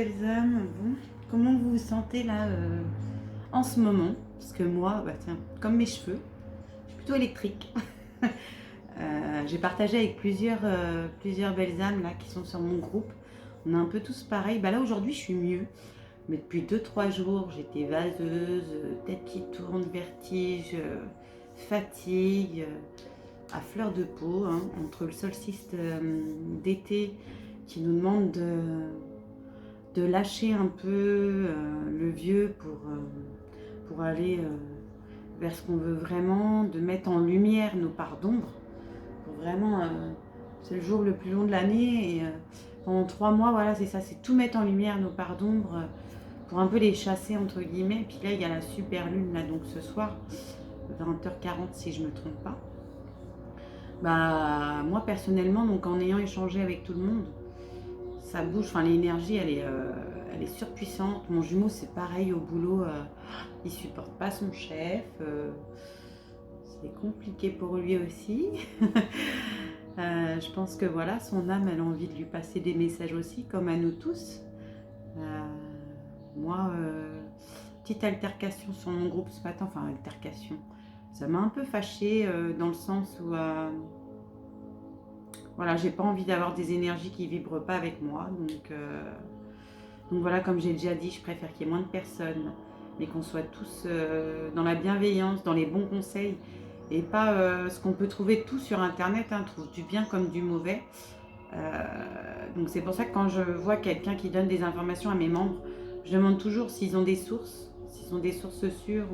belles âmes, bon, comment vous vous sentez là en ce moment? Parce que moi, bah tiens, comme mes cheveux, je suis plutôt électrique. J'ai partagé avec plusieurs belles âmes là qui sont sur mon groupe. On est un peu tous pareils. Bah là aujourd'hui je suis mieux. Mais depuis 2 3 jours, j'étais vaseuse, tête qui tourne, vertige, fatigue, à fleur de peau, hein, entre le solstice d'été qui nous demande de lâcher un peu le vieux pour aller vers ce qu'on veut vraiment, de mettre en lumière nos parts d'ombre. Pour vraiment, c'est le jour le plus long de l'année et pendant 3 mois, voilà, c'est ça, c'est tout mettre en lumière nos parts d'ombre pour un peu les chasser entre guillemets. Et puis là, il y a la super lune là, donc ce soir, 20h40 si je me trompe pas. Bah moi personnellement, donc en ayant échangé avec tout le monde, ça bouge, enfin l'énergie elle est surpuissante. Mon jumeau c'est pareil au boulot, il supporte pas son chef, c'est compliqué pour lui aussi. Je pense que voilà, son âme elle a envie de lui passer des messages aussi, comme à nous tous. Moi, petite altercation sur mon groupe ce matin, enfin altercation, ça m'a un peu fâchée dans le sens où voilà, j'ai pas envie d'avoir des énergies qui vibrent pas avec moi. Donc voilà, comme j'ai déjà dit, je préfère qu'il y ait moins de personnes, mais qu'on soit tous dans la bienveillance, dans les bons conseils, et pas ce qu'on peut trouver tout sur internet, hein, trouve du bien comme du mauvais. Donc c'est pour ça que quand je vois quelqu'un qui donne des informations à mes membres, je demande toujours s'ils ont des sources, sûres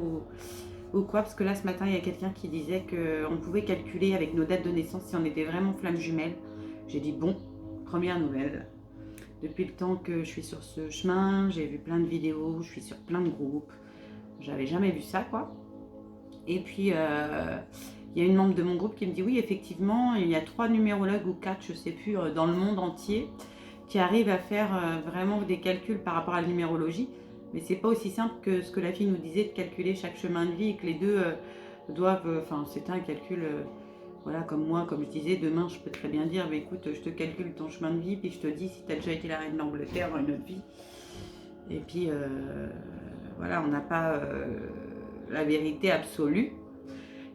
ou quoi, parce que là ce matin il y a quelqu'un qui disait qu'on pouvait calculer avec nos dates de naissance si on était vraiment flammes jumelles. J'ai dit bon, première nouvelle. Depuis le temps que je suis sur ce chemin, j'ai vu plein de vidéos, je suis sur plein de groupes, j'avais jamais vu ça quoi. Et puis il y a une membre de mon groupe qui me dit oui effectivement il y a 3 numérologues ou 4, je sais plus, dans le monde entier qui arrivent à faire vraiment des calculs par rapport à la numérologie. Mais c'est pas aussi simple que ce que la fille nous disait de calculer chaque chemin de vie et que les deux doivent. Enfin, c'est un calcul. Voilà, comme moi, comme je disais, demain je peux très bien dire bah, écoute, je te calcule ton chemin de vie, puis je te dis si tu as déjà été la reine d'Angleterre dans une autre vie. Et puis voilà, on n'a pas la vérité absolue.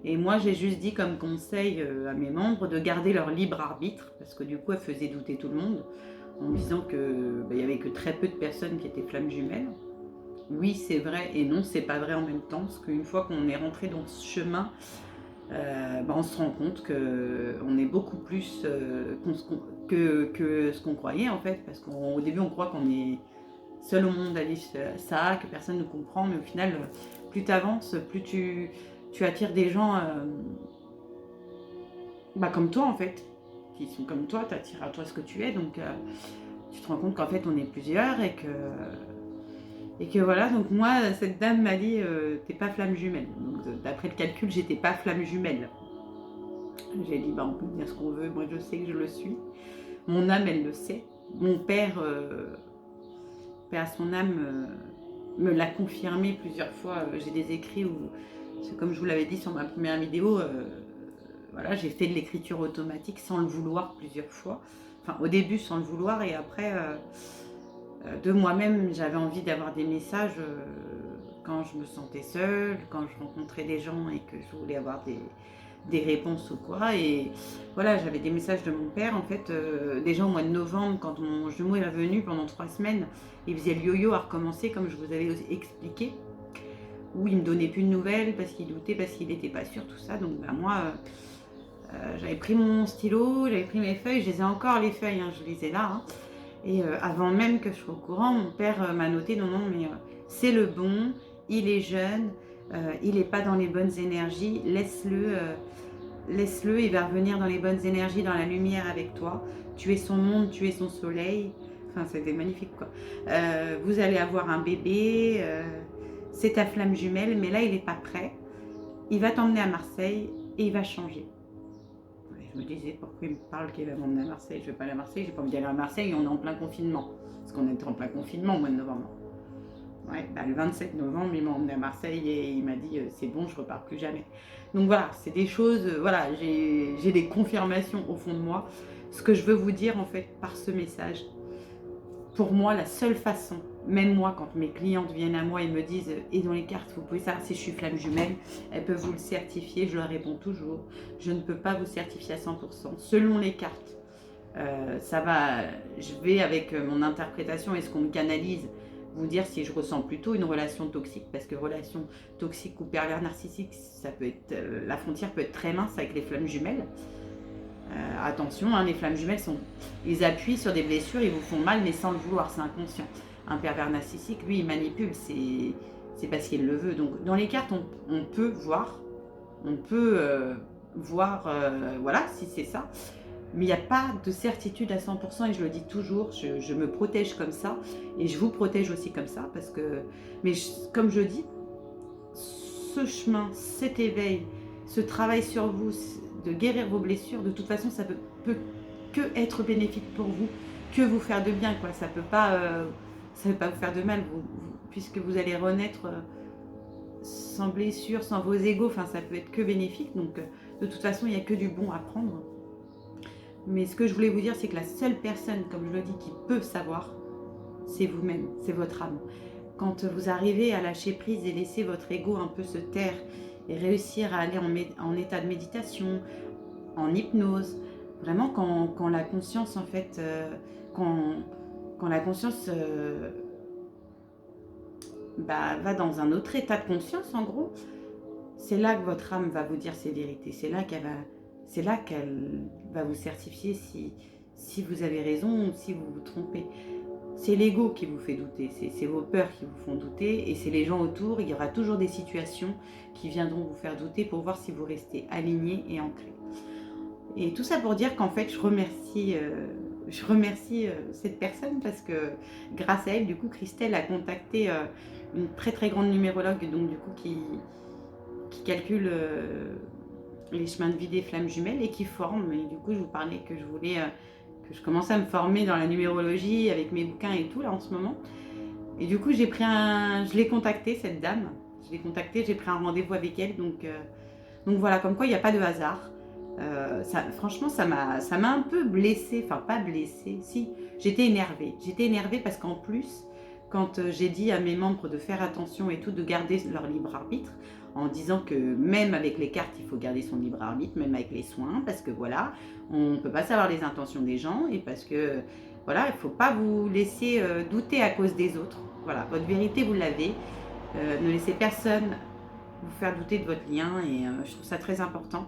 Et moi, j'ai juste dit comme conseil à mes membres de garder leur libre arbitre, parce que du coup, elle faisait douter tout le monde en disant que il y avait que très peu de personnes qui étaient flammes jumelles. Oui, c'est vrai et non, c'est pas vrai en même temps, parce qu'une fois qu'on est rentré dans ce chemin, on se rend compte qu'on est beaucoup plus que ce qu'on croyait en fait, parce qu'au début on croit qu'on est seul au monde à vivre ça, que personne ne comprend, mais au final, plus tu avances, plus tu attires des gens comme toi en fait, qui sont comme toi, tu attires à toi ce que tu es, donc tu te rends compte qu'en fait on est plusieurs et que voilà, donc moi, cette dame m'a dit t'es pas flamme jumelle. Donc d'après le calcul, j'étais pas flamme jumelle. J'ai dit on peut dire ce qu'on veut, moi je sais que je le suis. Mon âme, elle le sait. Mon père, père à son âme, me l'a confirmé plusieurs fois. J'ai des écrits où, comme je vous l'avais dit sur ma première vidéo, voilà, j'ai fait de l'écriture automatique sans le vouloir plusieurs fois. Enfin, au début sans le vouloir et après de moi-même, j'avais envie d'avoir des messages quand je me sentais seule, quand je rencontrais des gens et que je voulais avoir des réponses ou quoi. Et voilà, j'avais des messages de mon père. En fait, déjà au mois de novembre, quand mon jumeau est revenu pendant 3 semaines, il faisait le yo-yo à recommencer, comme je vous avais expliqué, où il me donnait plus de nouvelles parce qu'il doutait, parce qu'il n'était pas sûr, tout ça. Donc moi, j'avais pris mon stylo, j'avais pris mes feuilles, je les ai encore les feuilles, hein, je les ai là. Hein. Et avant même que je sois au courant, mon père m'a noté non, mais c'est le bon, il est jeune, il n'est pas dans les bonnes énergies, laisse-le, il va revenir dans les bonnes énergies, dans la lumière avec toi. Tu es son monde, tu es son soleil. Enfin, c'était magnifique quoi. Vous allez avoir un bébé, c'est ta flamme jumelle, mais là il n'est pas prêt. Il va t'emmener à Marseille et il va changer. Je me disais pourquoi il me parle qu'il va m'emmener à Marseille. Je ne vais pas aller à Marseille, j'ai pas envie d'aller à Marseille et on est en plein confinement. Parce qu'on était en plein confinement au mois de novembre. Ouais, le 27 novembre, il m'a emmené à Marseille et il m'a dit c'est bon, je repars plus jamais. Donc voilà, c'est des choses, voilà, j'ai des confirmations au fond de moi. Ce que je veux vous dire en fait par ce message, pour moi, la seule façon, même moi, quand mes clientes viennent à moi et me disent et dans les cartes, vous pouvez savoir si je suis flamme jumelle, elles peuvent vous le certifier, je leur réponds toujours, je ne peux pas vous certifier à 100%. Selon les cartes, ça va, je vais avec mon interprétation et ce qu'on me canalise, vous dire si je ressens plutôt une relation toxique, parce que relation toxique ou pervers narcissique, ça peut être, la frontière peut être très mince avec les flammes jumelles. Attention, hein, les flammes jumelles, ils appuient sur des blessures, ils vous font mal, mais sans le vouloir, c'est inconscient. Un pervers narcissique, lui, il manipule, c'est parce qu'il le veut. Donc, dans les cartes, on peut voir, voilà, si c'est ça. Mais il n'y a pas de certitude à 100%, et je le dis toujours, je me protège comme ça, et je vous protège aussi comme ça, parce que, comme je dis, ce chemin, cet éveil, ce travail sur vous, de guérir vos blessures, de toute façon, ça peut que être bénéfique pour vous, que vous faire de bien, quoi. Ça peut pas vous faire de mal, puisque vous allez renaître sans blessure, sans vos égos, enfin, ça peut être que bénéfique. Donc, de toute façon, il n'y a que du bon à prendre. Mais ce que je voulais vous dire, c'est que la seule personne, comme je le dis, qui peut savoir, c'est vous-même, c'est votre âme. Quand vous arrivez à lâcher prise et laisser votre ego un peu se taire et réussir à aller en état de méditation, en hypnose, vraiment quand la conscience, en fait, quand la conscience va dans un autre état de conscience, en gros, c'est là que votre âme va vous dire ses vérités. C'est là qu'elle va vous certifier si vous avez raison ou si vous vous trompez. C'est l'ego qui vous fait douter, c'est vos peurs qui vous font douter, et c'est les gens autour. Il y aura toujours des situations qui viendront vous faire douter pour voir si vous restez aligné et ancré. Et tout ça pour dire qu'en fait, je remercie cette personne, parce que grâce à elle, du coup, Christelle a contacté une très très grande numérologue, donc du coup qui calcule les chemins de vie des flammes jumelles et qui forme. Et du coup, je vous parlais que je voulais que je commençais à me former dans la numérologie avec mes bouquins et tout là en ce moment. Et du coup, je l'ai contactée, cette dame. Je l'ai contactée, j'ai pris un rendez-vous avec elle. Donc voilà, comme quoi il n'y a pas de hasard. Franchement, ça m'a un peu blessée, enfin pas blessée, si, j'étais énervée parce qu'en plus, quand j'ai dit à mes membres de faire attention et tout, de garder leur libre arbitre, en disant que même avec les cartes, il faut garder son libre arbitre, même avec les soins, parce que voilà, on ne peut pas savoir les intentions des gens, et parce que voilà, il ne faut pas vous laisser douter à cause des autres. Voilà, votre vérité, vous l'avez. Ne laissez personne vous faire douter de votre lien, et je trouve ça très important.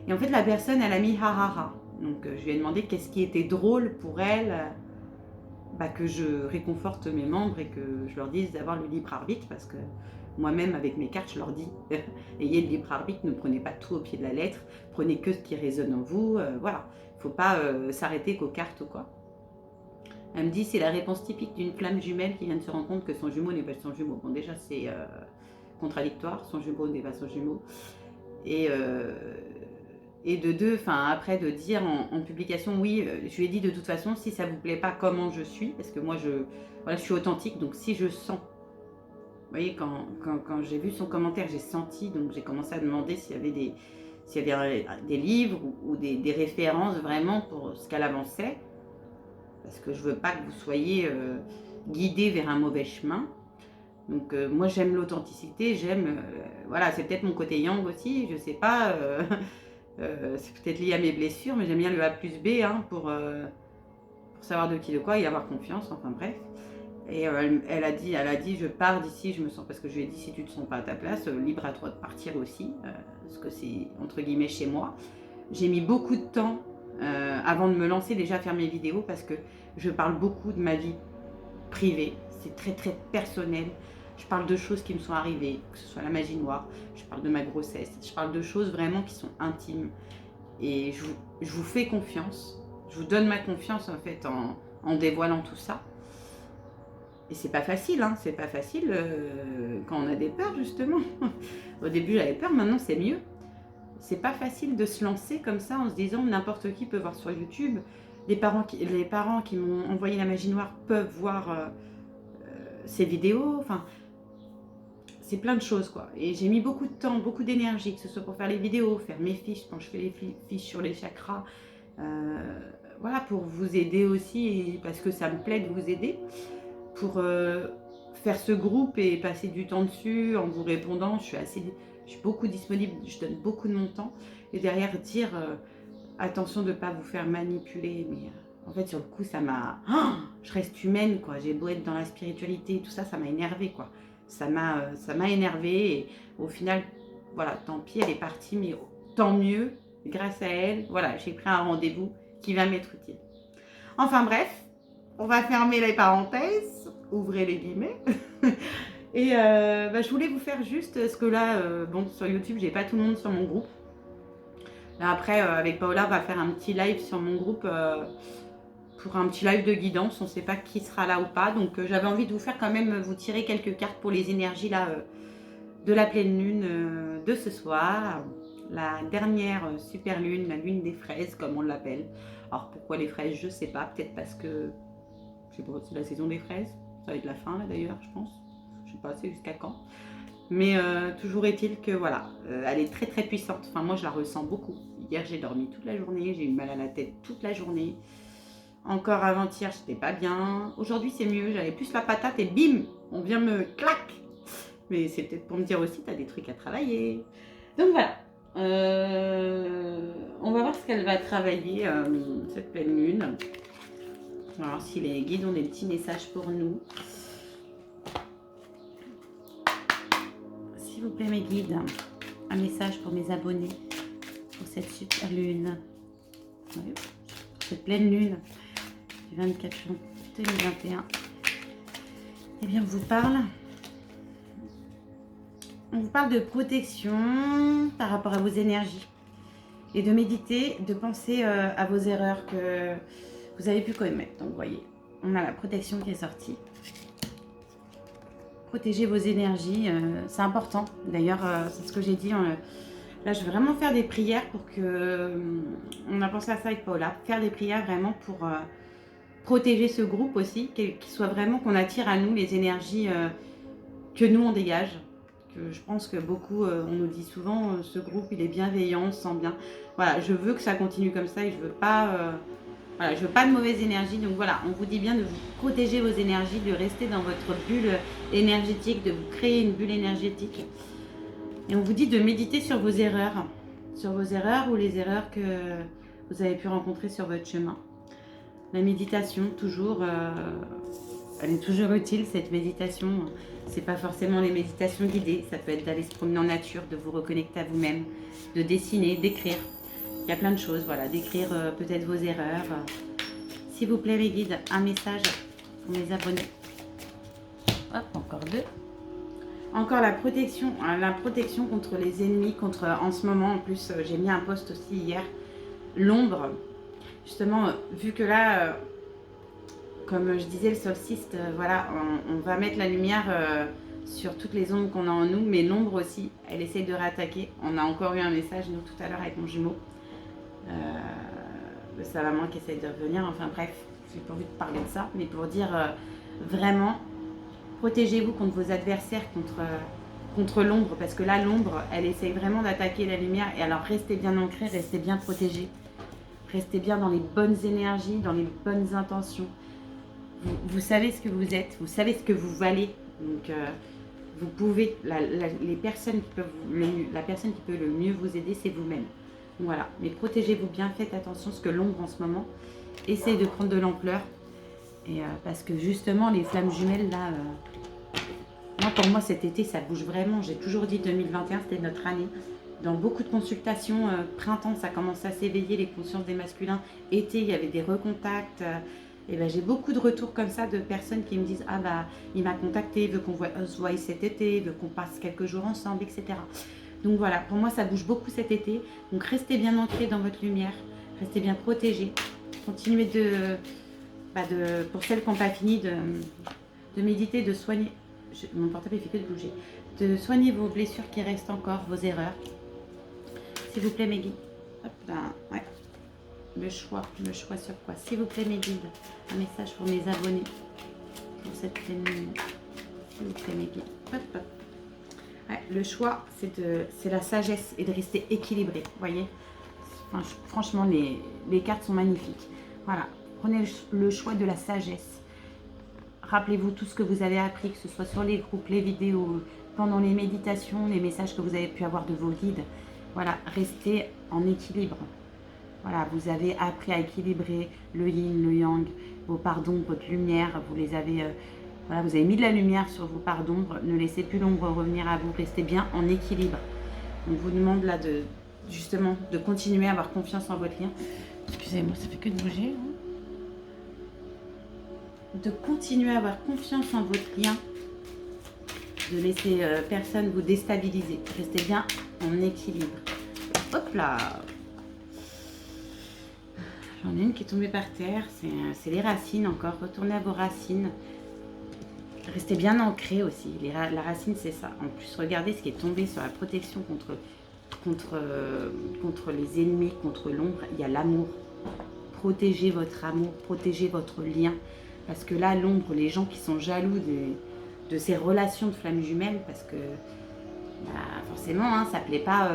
Et en fait, la personne, elle a mis ha ha ha. Donc, je lui ai demandé qu'est-ce qui était drôle pour elle, que je réconforte mes membres et que je leur dise d'avoir le libre arbitre, parce que moi-même, avec mes cartes, je leur dis ayez le libre arbitre, ne prenez pas tout au pied de la lettre, prenez que ce qui résonne en vous. Voilà, il ne faut pas s'arrêter qu'aux cartes ou quoi. Elle me dit c'est la réponse typique d'une flamme jumelle qui vient de se rendre compte que son jumeau n'est pas son jumeau. Bon, déjà, c'est contradictoire, son jumeau n'est pas son jumeau. Et de deux, après de dire en publication, oui, je lui ai dit de toute façon, si ça vous plaît pas comment je suis, parce que moi je suis authentique, donc si je sens, vous voyez, quand j'ai vu son commentaire, j'ai senti, donc j'ai commencé à demander s'il y avait des livres ou des références vraiment pour ce qu'elle avançait, parce que je veux pas que vous soyez guidés vers un mauvais chemin. Donc moi j'aime l'authenticité, voilà, c'est peut-être mon côté yang aussi, je sais pas, c'est peut-être lié à mes blessures, mais j'aime bien le A plus B pour savoir de qui de quoi et avoir confiance, enfin bref. Et elle a dit je pars d'ici, je me sens, parce que je lui ai dit si tu te sens pas à ta place, libre à toi de partir aussi, parce que c'est entre guillemets chez moi. J'ai mis beaucoup de temps avant de me lancer déjà à faire mes vidéos, parce que je parle beaucoup de ma vie privée, c'est très très personnel. Je parle de choses qui me sont arrivées, que ce soit la magie noire, je parle de ma grossesse, je parle de choses vraiment qui sont intimes. Et je vous fais confiance, je vous donne ma confiance en fait en dévoilant tout ça. Et c'est pas facile, hein, c'est pas facile quand on a des peurs justement. Au début j'avais peur, maintenant c'est mieux. C'est pas facile de se lancer comme ça en se disant n'importe qui peut voir sur YouTube. Les parents qui m'ont envoyé la magie noire peuvent voir ces vidéos, enfin c'est plein de choses quoi. Et j'ai mis beaucoup de temps, beaucoup d'énergie, que ce soit pour faire les vidéos, faire mes fiches, quand je fais les fiches sur les chakras, voilà, pour vous aider aussi, et parce que ça me plaît de vous aider, pour faire ce groupe et passer du temps dessus en vous répondant. Je suis beaucoup disponible, je donne beaucoup de mon temps. Et derrière, dire attention de ne pas vous faire manipuler. Mais en fait, sur le coup, ça m'a. Oh, je reste humaine, quoi. J'ai beau être dans la spiritualité, tout ça, ça m'a énervée, quoi. Ça m'a énervée. Et au final, voilà, tant pis, elle est partie, mais tant mieux. Grâce à elle, voilà, j'ai pris un rendez-vous qui va m'être utile. Enfin bref, on va fermer les parenthèses, ouvrez les guillemets. Et je voulais vous faire juste, parce que là, bon, sur YouTube, j'ai pas tout le monde sur mon groupe. Là, après, avec Paola, on va faire un petit live sur mon groupe pour un petit live de guidance. On ne sait pas qui sera là ou pas. Donc, j'avais envie de vous faire quand même, vous tirer quelques cartes pour les énergies là, de la pleine lune de ce soir. La dernière super lune, la lune des fraises, comme on l'appelle. Alors, pourquoi les fraises, je ne sais pas. Peut-être parce que, je sais pas, c'est la saison des fraises. Ça va être la fin, là, d'ailleurs, je pense. Je ne sais pas, c'est jusqu'à quand. Mais toujours est-il que voilà, elle est très très puissante. Enfin, moi je la ressens beaucoup. Hier j'ai dormi toute la journée, j'ai eu mal à la tête toute la journée. Encore avant-hier, j'étais pas bien. Aujourd'hui c'est mieux, j'avais plus la patate et bim, on vient me clac. Mais c'est peut-être pour me dire aussi, t'as des trucs à travailler. Donc voilà. On va voir ce qu'elle va travailler cette pleine lune. On va voir si les guides ont des petits messages pour nous. S'il vous plaît mes guides, un message pour mes abonnés pour cette super lune, ouais, cette pleine lune du 24 juin 2021. Eh bien on vous parle de protection par rapport à vos énergies et de méditer, de penser à vos erreurs que vous avez pu commettre. Donc vous voyez, on a la protection qui est sortie. Protéger vos énergies, c'est important. D'ailleurs, c'est ce que j'ai dit. Là, je vais vraiment faire des prières pour que... on a pensé à ça avec Paola. Faire des prières vraiment pour protéger ce groupe aussi. Qu'il soit vraiment, qu'on attire à nous les énergies que nous, on dégage. Que je pense que beaucoup, on nous dit souvent, ce groupe, il est bienveillant, on se sent bien. Voilà, je veux que ça continue comme ça et je veux pas... voilà, je veux pas de mauvaise énergie. Donc voilà, on vous dit bien de vous protéger vos énergies, de rester dans votre bulle énergétique, de vous créer une bulle énergétique. Et on vous dit de méditer sur vos erreurs ou les erreurs que vous avez pu rencontrer sur votre chemin. La méditation, toujours, elle est toujours utile, cette méditation. C'est pas forcément les méditations guidées, ça peut être d'aller se promener en nature, de vous reconnecter à vous-même, de dessiner, d'écrire. Il y a plein de choses, voilà, d'écrire peut-être vos erreurs. S'il vous plaît, mes guides, un message pour mes abonnés. Hop, encore deux. Encore la protection contre les ennemis, en ce moment, en plus, j'ai mis un post aussi hier, l'ombre. Justement, vu que là, comme je disais, le solstice, voilà, on va mettre la lumière sur toutes les ombres qu'on a en nous, mais l'ombre aussi, elle essaye de réattaquer. On a encore eu un message, nous, tout à l'heure, avec mon jumeau. De sa maman qui essaye de revenir, enfin bref, j'ai pas envie de parler de ça, mais pour dire vraiment, protégez-vous contre vos adversaires, contre l'ombre, parce que là, l'ombre, elle essaye vraiment d'attaquer la lumière, et alors restez bien ancrés, restez bien protégés, restez bien dans les bonnes énergies, dans les bonnes intentions. Vous savez ce que vous êtes, vous savez ce que vous valez, donc vous pouvez, la personne qui peut le mieux vous aider, c'est vous-même. Voilà, mais protégez-vous bien, faites attention, parce que l'ombre en ce moment essaye de prendre de l'ampleur. Et parce que justement, les flammes jumelles, là, moi, pour moi, cet été, ça bouge vraiment. J'ai toujours dit 2021, c'était notre année. Dans beaucoup de consultations, printemps, ça commence à s'éveiller, les consciences des masculins. Été, il y avait des recontacts. Et ben, j'ai beaucoup de retours comme ça de personnes qui me disent « Ah bah, il m'a contacté, veut qu'on se voie cet été, veut qu'on passe quelques jours ensemble, etc. » Donc voilà, pour moi, ça bouge beaucoup cet été. Donc restez bien ancrés dans votre lumière, restez bien protégés. Continuez pour celles qui n'ont pas fini de méditer, de soigner. Mon portable, il fait que de bouger. De soigner vos blessures qui restent encore, vos erreurs. S'il vous plaît, mes guides. Hop là, ouais. Le choix sur quoi? S'il vous plaît, mes guides. Un message pour mes abonnés. Pour cette pleine lune. S'il vous plaît, mes guides. Hop, hop. Ouais, le choix, c'est la sagesse et de rester équilibré. Vous voyez, enfin, franchement, les cartes sont magnifiques. Voilà, prenez le choix de la sagesse. Rappelez-vous tout ce que vous avez appris, que ce soit sur les groupes, les vidéos, pendant les méditations, les messages que vous avez pu avoir de vos guides. Voilà, restez en équilibre. Voilà, vous avez appris à équilibrer le yin, le yang, vos parts d'ombre, de lumière. Vous les avez, voilà, vous avez mis de la lumière sur vos parts d'ombre. Ne laissez plus l'ombre revenir à vous. Restez bien en équilibre. On vous demande là justement de continuer à avoir confiance en votre lien. Excusez-moi, ça fait que de bouger. Hein, de continuer à avoir confiance en votre lien, de laisser personne vous déstabiliser. Restez bien en équilibre. Hop là, j'en ai une qui est tombée par terre, c'est les racines encore. Retournez à vos racines. Restez bien ancré aussi. La racine, c'est ça. En plus, regardez ce qui est tombé sur la protection contre les ennemis, contre l'ombre. Il y a l'amour. Protégez votre amour, protégez votre lien. Parce que là, l'ombre, les gens qui sont jaloux de ces relations de flammes jumelles, parce que bah, forcément, hein, ça ne plaît pas.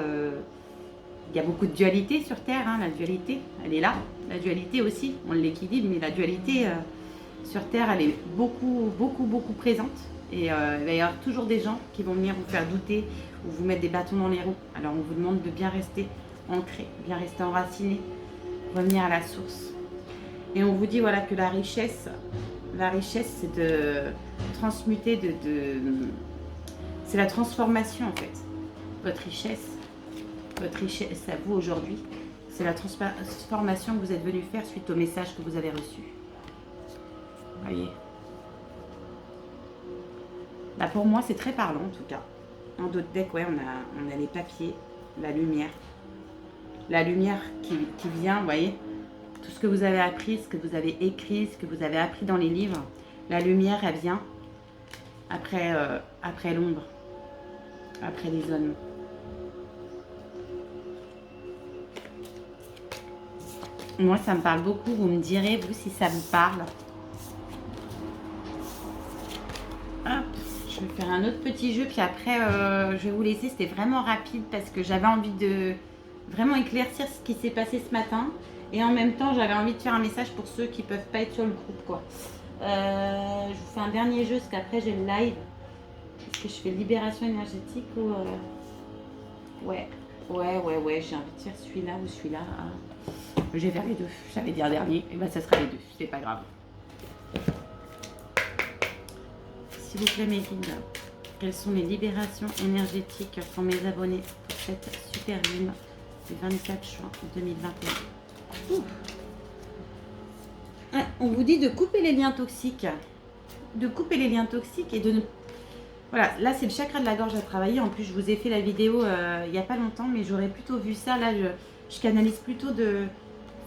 Il y a beaucoup de dualité sur Terre, hein, la dualité, elle est là. La dualité aussi, on l'équilibre, mais la dualité sur Terre, elle est beaucoup, beaucoup, beaucoup présente. Et il va y avoir toujours des gens qui vont venir vous faire douter ou vous mettre des bâtons dans les roues. Alors on vous demande de bien rester ancré, bien rester enraciné, revenir à la source. Et on vous dit voilà que la richesse c'est de transmuter, c'est la transformation en fait. Votre richesse à vous aujourd'hui, c'est la transformation que vous êtes venu faire suite au message que vous avez reçu. Voyez. Là pour moi c'est très parlant en tout cas. En d'autres decks, ouais, on a les papiers, la lumière. La lumière qui vient, vous voyez. Tout ce que vous avez appris, ce que vous avez écrit, ce que vous avez appris dans les livres, la lumière, elle vient après l'ombre, après les zones. Moi, ça me parle beaucoup. Vous me direz, vous, si ça vous parle. Hop, je vais faire un autre petit jeu, puis après, je vais vous laisser. C'était vraiment rapide parce que j'avais envie de vraiment éclaircir ce qui s'est passé ce matin. Et en même temps, j'avais envie de faire un message pour ceux qui ne peuvent pas être sur le groupe, quoi. Je vous fais un dernier jeu, parce qu'après, j'ai le live. Est-ce que je fais libération énergétique ou... Ouais, j'ai envie de faire celui-là ou celui-là. Je vais faire les deux. J'allais dire dernier, et ben ça sera les deux, c'est pas grave. S'il vous plaît, mes guides, quelles sont les libérations énergétiques pour mes abonnés pour cette super lune du 24 juin 2021? Ouais, on vous dit de couper les liens toxiques. De couper les liens toxiques et de ne... Voilà, là c'est le chakra de la gorge à travailler. En plus, je vous ai fait la vidéo il n'y a pas longtemps, mais j'aurais plutôt vu ça. Là, je canalise plutôt de...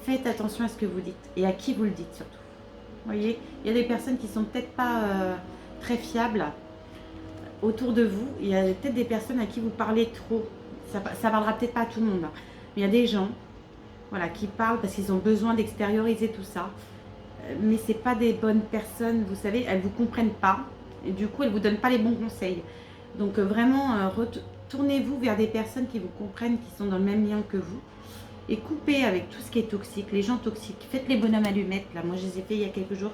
Faites attention à ce que vous dites et à qui vous le dites surtout. Vous voyez, il y a des personnes qui sont peut-être pas très fiables autour de vous. Il y a peut-être des personnes à qui vous parlez trop. Ça parlera peut-être pas à tout le monde. Mais il y a des gens... Voilà, qui parlent parce qu'ils ont besoin d'extérioriser tout ça. Mais ce n'est pas des bonnes personnes, vous savez, elles ne vous comprennent pas. Et du coup, elles ne vous donnent pas les bons conseils. Donc vraiment, tournez-vous vers des personnes qui vous comprennent, qui sont dans le même lien que vous. Et coupez avec tout ce qui est toxique, les gens toxiques. Faites les bonhommes allumettes. Là, moi, je les ai fait il y a quelques jours.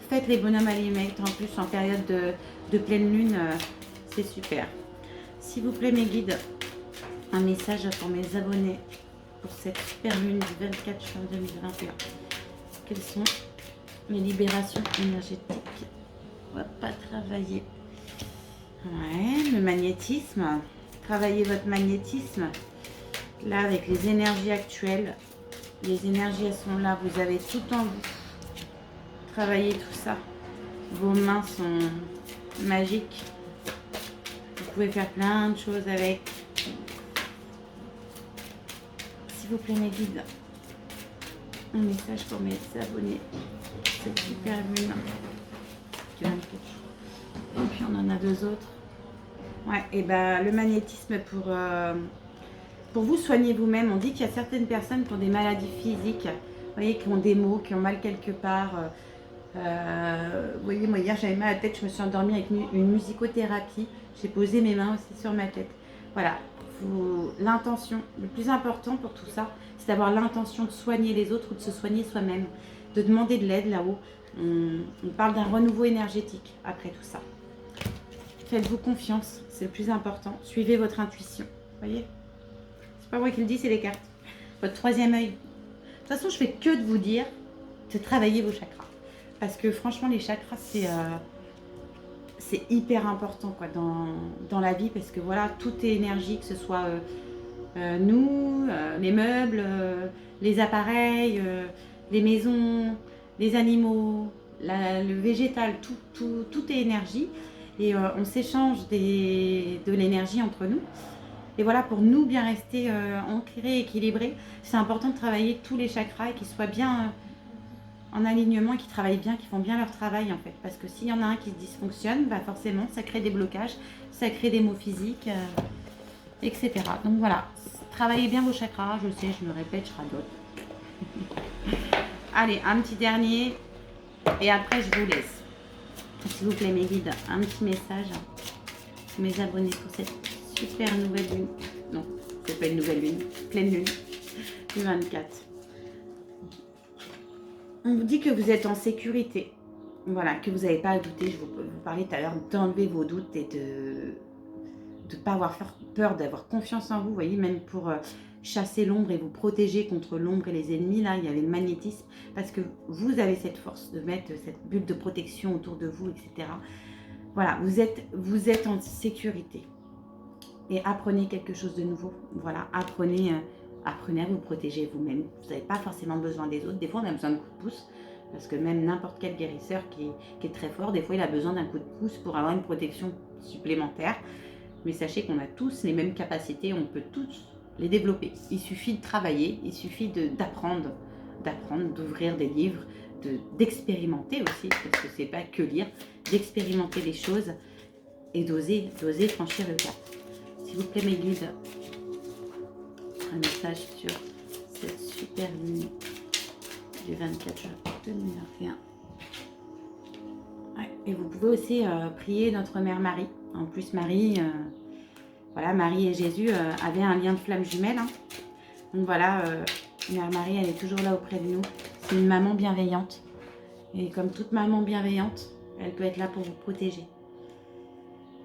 Faites les bonhommes allumettes. En plus, en période de pleine lune, c'est super. S'il vous plaît, mes guides, un message pour mes abonnés. Pour cette super lune du 24 juin 2021. Quelles sont les libérations énergétiques? On va pas travailler. Ouais, le magnétisme. Travaillez votre magnétisme. Là, avec les énergies actuelles. Les énergies, elles sont là. Vous avez tout en vous. Travaillez tout ça. Vos mains sont magiques. Vous pouvez faire plein de choses avec. S'il vous plaît, mes guides, un message pour mes abonnés. Cette super lune. Et puis on en a deux autres. Ouais, et ben le magnétisme pour vous soigner vous-même. On dit qu'il y a certaines personnes qui ont des maladies physiques, vous voyez, qui ont des maux, qui ont mal quelque part. Vous voyez, moi hier j'avais mal à la tête, je me suis endormie avec une musicothérapie. J'ai posé mes mains aussi sur ma tête. Voilà, l'intention, le plus important pour tout ça, c'est d'avoir l'intention de soigner les autres ou de se soigner soi-même, de demander de l'aide là-haut. On parle d'un renouveau énergétique après tout ça. Faites-vous confiance, c'est le plus important. Suivez votre intuition. Voyez, c'est pas moi qui le dis, c'est les cartes. Votre troisième œil. De toute façon, je fais que de vous dire de travailler vos chakras. Parce que franchement, les chakras, c'est hyper important quoi, dans la vie. Parce que voilà, tout est énergie, que ce soit nous, les meubles, les appareils, les maisons, les animaux, le végétal, tout est énergie. Et on s'échange de l'énergie entre nous. Et voilà, pour nous bien rester ancrés, équilibrés, c'est important de travailler tous les chakras et qu'ils soient bien en alignement, qu'ils travaillent bien, qu'ils font bien leur travail en fait. Parce que s'il y en a un qui dysfonctionne, bah forcément, ça crée des blocages, ça crée des maux physiques, etc. Donc voilà, travaillez bien vos chakras, je sais, je me répète, je radote. Allez, un petit dernier et après je vous laisse. S'il vous plaît mes guides, un petit message pour mes abonnés pour cette super nouvelle lune. Non, c'est pas une nouvelle lune, pleine lune du 24. On vous dit que vous êtes en sécurité. Voilà, que vous n'avez pas à douter. Je vous parlais tout à l'heure d'enlever vos doutes et de ne pas avoir peur, d'avoir confiance en vous. Vous voyez, même pour chasser l'ombre et vous protéger contre l'ombre et les ennemis, là, il y avait le magnétisme. Parce que vous avez cette force de mettre cette bulle de protection autour de vous, etc. Voilà, vous êtes en sécurité. Et apprenez quelque chose de nouveau. Voilà, apprenez à vous protéger vous-même. Vous n'avez pas forcément besoin des autres. Des fois, on a besoin de coups de pouce. Parce que même n'importe quel guérisseur qui est très fort, des fois, il a besoin d'un coup de pouce pour avoir une protection supplémentaire. Mais sachez qu'on a tous les mêmes capacités. On peut tous les développer. Il suffit de travailler. Il suffit d'apprendre, d'ouvrir des livres, d'expérimenter aussi. Parce que c'est pas que lire. D'expérimenter les choses et d'oser franchir le pas. S'il vous plaît, mes guides, un message sur cette super lune du 24 juin 2021. Ouais, et vous pouvez aussi prier notre mère Marie. En plus, Marie, voilà, Marie et Jésus avaient un lien de flamme jumelle. Hein. Donc voilà, mère Marie, elle est toujours là auprès de nous. C'est une maman bienveillante. Et comme toute maman bienveillante, elle peut être là pour vous protéger.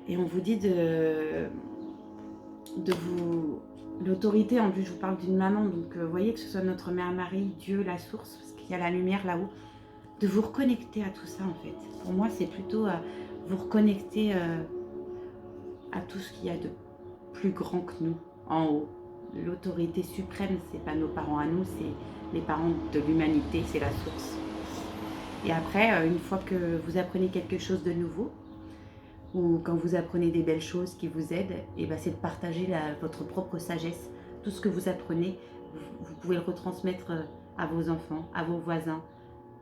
Et on vous dit de vous... L'autorité, en plus je vous parle d'une maman, donc vous voyez que ce soit notre mère Marie, Dieu, la source, parce qu'il y a la lumière là-haut, de vous reconnecter à tout ça en fait. Pour moi c'est plutôt vous reconnecter à tout ce qu'il y a de plus grand que nous, en haut. L'autorité suprême, c'est pas nos parents à nous, c'est les parents de l'humanité, c'est la source. Et après, une fois que vous apprenez quelque chose de nouveau, ou quand vous apprenez des belles choses qui vous aident, et ben c'est de partager votre propre sagesse. Tout ce que vous apprenez, vous pouvez le retransmettre à vos enfants, à vos voisins,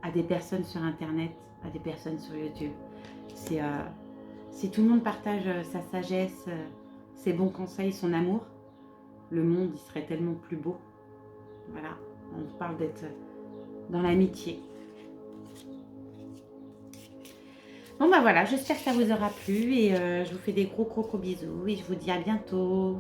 à des personnes sur Internet, à des personnes sur YouTube. Si tout le monde partage sa sagesse, ses bons conseils, son amour, le monde il serait tellement plus beau. Voilà, on parle d'être dans l'amitié. Bon bah voilà, j'espère que ça vous aura plu et je vous fais des gros bisous et je vous dis à bientôt.